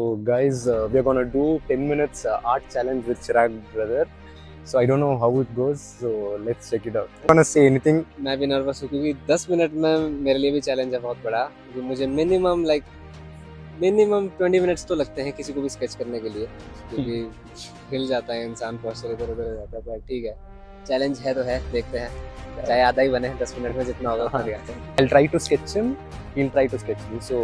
So guys, we are gonna do 10 minutes art challenge with Chirag brother. So I don't know how it goes. So let's check it out. Wanna say anything? मैं भी nervous हूँ क्योंकि 10 minute में मेरे लिए भी challenge है बहुत बड़ा, क्योंकि मुझे मिनिमम 20 मिनट्स तो लगते हैं किसी को भी स्केच करने के लिए, क्योंकि हिल जाता है इंसान, पोस्चर इधर उधर हो जाता है। पर ठीक है, चैलेंज है तो है, देखते हैं, चाहे आधा ही बने 10 मिनट में, जितना होगा उतना दिखाते हैं। I'll try to sketch him. He'll try to sketch me. So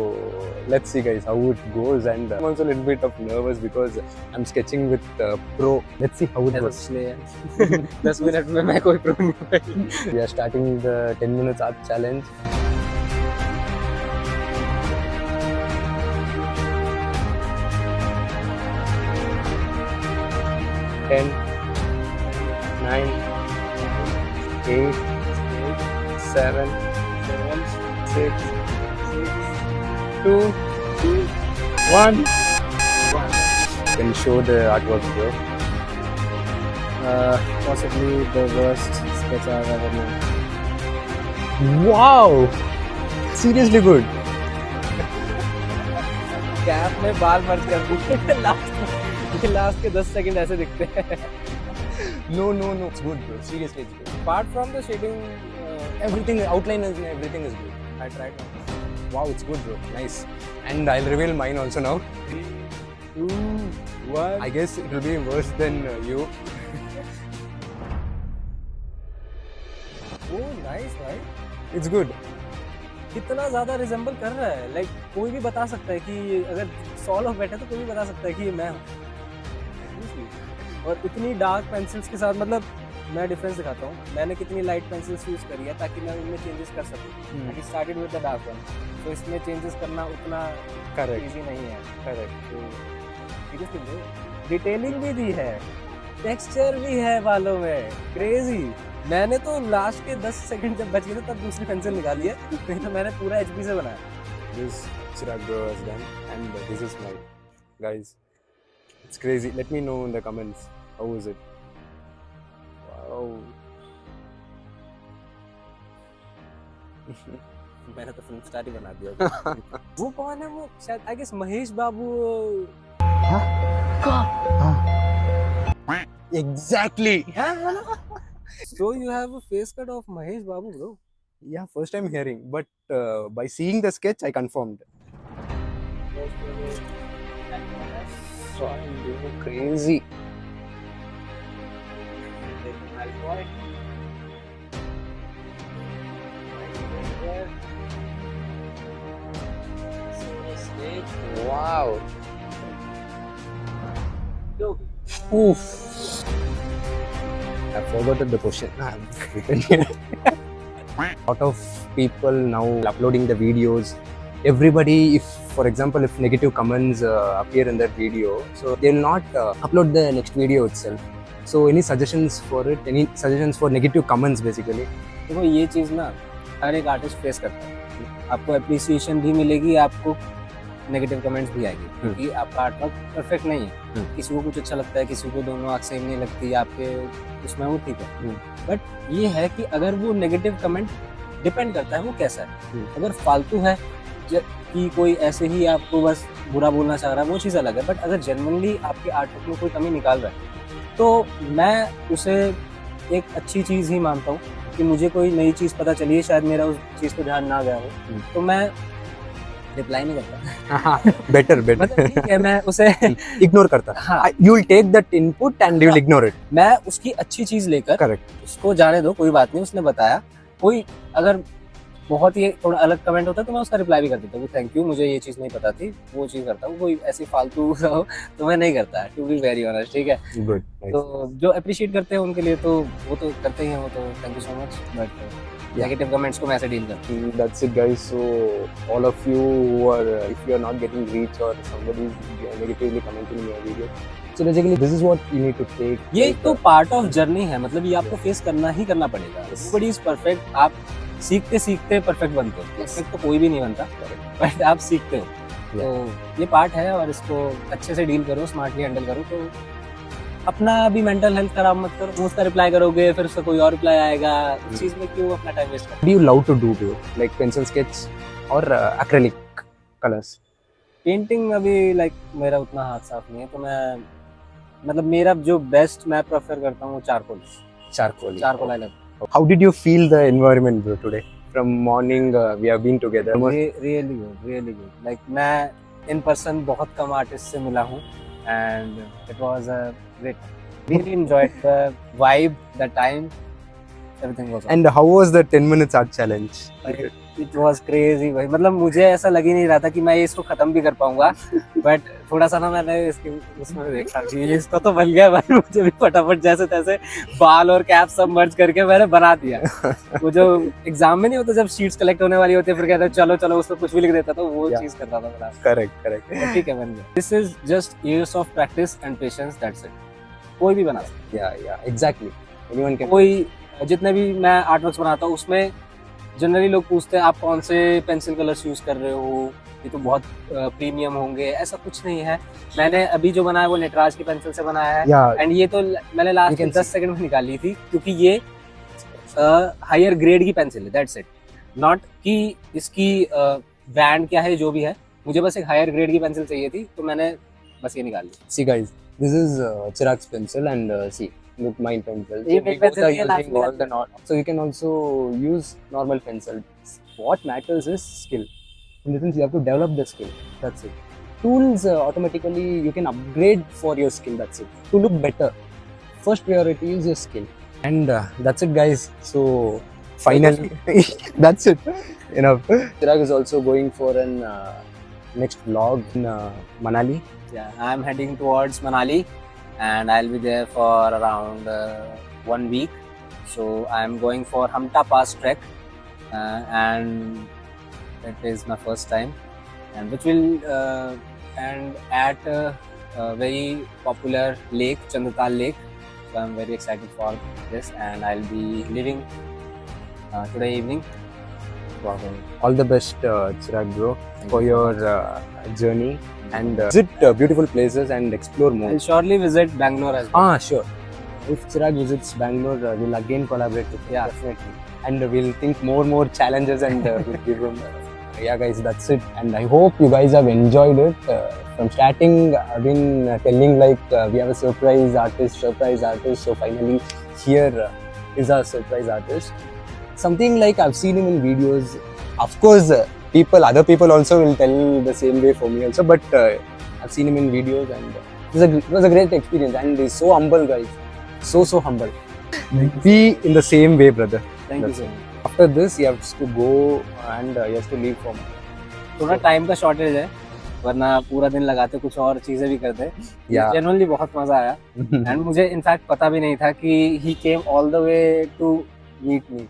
let's see, guys, how it goes. And I'm also a little bit of nervous because I'm sketching with pro. Let's see how it goes. इसलिए 10 minute में मैं कोई pro नहीं हूँ। We are starting the 10 minutes art challenge. Ten, 9, 8, 7, 6, 2, 1. Can you show the artwork, bro? Possibly the worst sketch I've ever made. Wow! Seriously good. Cap में बाल मर कर लास्ट के 10 सेकंड ऐसे दिखते हैं। No, it's good, bro. Seriously, it's good. Apart from the shading, Everything, outline is everything is good. I tried now. Wow, it's good, bro. Nice. And I'll reveal mine also now. 2, 1. I guess it will be worse than you. Oh, nice, भाई। It's good. कितना ज़्यादा resemble कर रहा है, like कोई भी बता सकता है कि अगर 100 लोग बैठे तो कोई भी बता सकता है कि ये मैं हूँ। और इतनी डार्क पेंसिल्स के साथ, मतलब मैं डिफरेंस दिखाता हूँ, मैंने कितनी लाइट पेंसिल्स यूज़ करी है ताकि मैं उनमें चेंजेस कर सकूँ। I started with the dark one, तो इसमें चेंजेस करना उतना इजी नहीं है। Correct. तो सीरियसली ब्रो, डिटेलिंग भी दी है, टेक्सचर भी है बालों में, क्रेजी। मैंने तो लास्ट के 10 सेकंड जब बच गए थे तब दूसरी पेंसिल निकाली है, नहीं तो मैंने पूरा एचबी से बनाया। This Chirag bro has done, and this is mine, guys. It's crazy. Let me know in the comments. How is it? Wow. मैंने तो फिल्म स्टार ही बना दिया। वो कौन है वो? शायद I guess Mahesh Babu. Exactly. So you have a face cut of Mahesh Babu, bro. Yeah, first time hearing, but by seeing the sketch, I confirmed. Crazy. Wow. Oof. I forgot the question. Lot of people now uploading the videos. Everybody, if for example, if negative comments appear in that video, so they'll not upload the next video itself. So any suggestions for it? Any suggestions for negative comments basically? देखो, ये चीज़ ना हर एक artist face करता है। आपको appreciation भी मिलेगी, आपको नेगेटिव कमेंट्स भी आएगी, क्योंकि आपका आर्टवर्क परफेक्ट नहीं है। किसी को कुछ अच्छा लगता है, किसी को दोनों आँख सेम नहीं लगती, आपके उसमें वो ठीक है। बट ये है कि अगर वो नेगेटिव कमेंट डिपेंड करता है वो कैसा है। अगर फालतू है कि कोई ऐसे ही आपको बस बुरा बोलना चाह रहा है, वो चीज़ अलग है। बट अगर जेन्युइनली आपके आर्टवर्क में कोई कमी निकाल रहा है, तो मैं उसे एक अच्छी चीज़ ही मानता हूँ कि मुझे कोई नई चीज़ पता चली है, शायद मेरा उस चीज़ पर ध्यान ना गया हो, तो मैं रिप्लाई नहीं करता। Better. मतलब ठीक है, मैं उसे Ignore करता। हाँ, You will take that input and you will ignore it. मैं उसकी अच्छी चीज़ लेकर Correct. उसको जाने दो, कोई बात नहीं, उसने बताया। कोई अगर बहुत ही थोड़ा अलग कमेंट होता है तो मैं उसका रिप्लाई भी कर देता हूँ, थैंक यू, मुझे ये चीज़ नहीं पता थी, वो चीज़ करता हूँ। कोई ऐसी फालतू हो तो मैं नहीं करता, टू बी वेरी ऑनेस्ट, ठीक है। Good. Nice. तो जो अप्रिशिएट करते हैं उनके लिए तो वो तो करते ही हैं, वो तो thank you so much. But negative comments को मैं ऐसे डील करता हूँ। That's it, guys. So all of you who are, if you are not getting reach or somebody is negatively commenting in your video, so basically this is what you need to take. ये तो part of journey है, मतलब ये आपको face करना ही करना पड़ेगा। Everybody is perfect, आप सीखते सीखते परफेक्ट बनते हो। परफेक्ट तो कोई भी नहीं बनता, बट आप सीखते हो। तो ये पार्ट है और इसको अच्छे से डील करो, स्मार्टली हैंडल करो। तो अपना भी मेंटल हेल्थ खराब मत करो। उसका रिप्लाई करोगे फिर उसका कोई और रिप्लाई आएगा, उस चीज में क्यों अपना टाइम वेस्ट करना। Do you love to do, like pencil sketch or acrylic colors? Painting अभी लाइक मेरा उतना हाथ साफ नहीं है, तो मैं मतलब मेरा जो बेस्ट मैं प्रेफर करता हूँ charcoal Charcoal. Charcoal I love How did you feel the environment, bro, today? From morning, we have been together. Really good like मैं इन पर्सन बहुत कम आर्टिस्ट से मिला हूँ and it was a great really enjoyed the vibe the time everything was And how was the 10 minutes art challenge? It was crazy भाई, मतलब मुझे ऐसा लग ही नहीं रहा था कि मैं इसको खत्म भी कर पाऊंगा, बट थोड़ा सा ना मैंने इसके उसमें देखा कि ये इसका तो बन गया भाई, मुझे भी फटाफट जैसे तैसे बाल और कैप सब मर्ज करके मैंने बना दिया। वो जो एग्जाम में नहीं होता जब शीट्स कलेक्ट होने वाली होती है फिर कहते हैं चलो चलो उसमें कुछ भी लिख देता, तो वो Yeah. चीज कर रहा था मैं। Correct. ठीक है बन गया। This is just years of practice and patience, that's it. कोई भी बना सकता Yeah, exactly. Anyone है। can. कोई जितने भी मैं आर्टवर्क्स बनाता हूँ उसमें जनरली लोग पूछते हैं आप कौन से पेंसिल कलर्स यूज कर रहे हो, ये तो बहुत प्रीमियम होंगे, ऐसा कुछ नहीं है। मैंने अभी जो बनाया वो नटराज की पेंसिल से बनाया है Yeah, एंड ये तो मैंने लास्ट can 10 सेकंड में निकाली थी क्योंकि ये हायर ग्रेड की पेंसिल है, दैट्स इट। नॉट कि इसकी ब्रांड क्या है जो भी है, मुझे बस एक हायर ग्रेड की पेंसिल चाहिए थी तो मैंने बस ये निकाल ली। see guys, this is Chirag's pencil and see, look my pencil. ये So मेरी we both pencil are नहीं है, using all the so you can also use normal pencil. What matters is skill. In the sense you have to develop the skill. That's it. Tools automatically you can upgrade for your skill. That's it. To look better, first priority is your skill. And that's it, guys. So finally, that's it. You know, Chirag is also going for an next vlog in Manali. Yeah, I'm heading towards Manali and I'll be there for around 1 week. So I'm going for Hamta Pass trek and it is my first time, and which will and at a very popular lake, Chandatal Lake. So I'm very excited for this and I'll be leaving today evening. Wow. All the best, Chirag bro, Thank for you so your journey and visit beautiful places and explore more. I'll surely visit Bangalore as well. Sure. If Chirag visits Bangalore, we'll again collaborate with him. Yeah. Definitely. And we'll think more challenges and we'll give him. Yeah, guys, that's it. And I hope you guys have enjoyed it. From starting, I've been telling like we have a surprise artist. So finally, here is our surprise artist. Something like I've seen him in videos. Of course, other people also will tell the same way for me also. But I've seen him in videos, and it was a great experience. And he's so humble, guys. So humble. Be in the same way, brother. Thank you That's so much. After this, he has to go and he has to leave for. थोड़ा time का shortage है, वरना पूरा दिन लगाते कुछ और चीजें भी करते। Yeah. जनरली बहुत मजा आया एंड मुझे इनफैक्ट पता भी नहीं था कि he came all the way to meet me.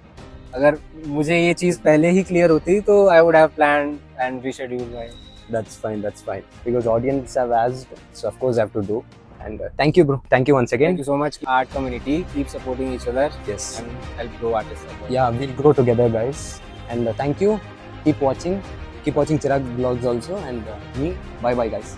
अगर मुझे ये चीज पहले ही क्लियर होती तो I would have planned and rescheduled my. That's fine. Because audience have asked, so of course I have to do. And thank you, bro. Thank you once again. Thank you so much. Art community keep supporting each other Yes. And help grow artist. Yeah, we'll grow together, guys. And thank you. Keep watching Chirag vlogs also. And me. Bye, guys.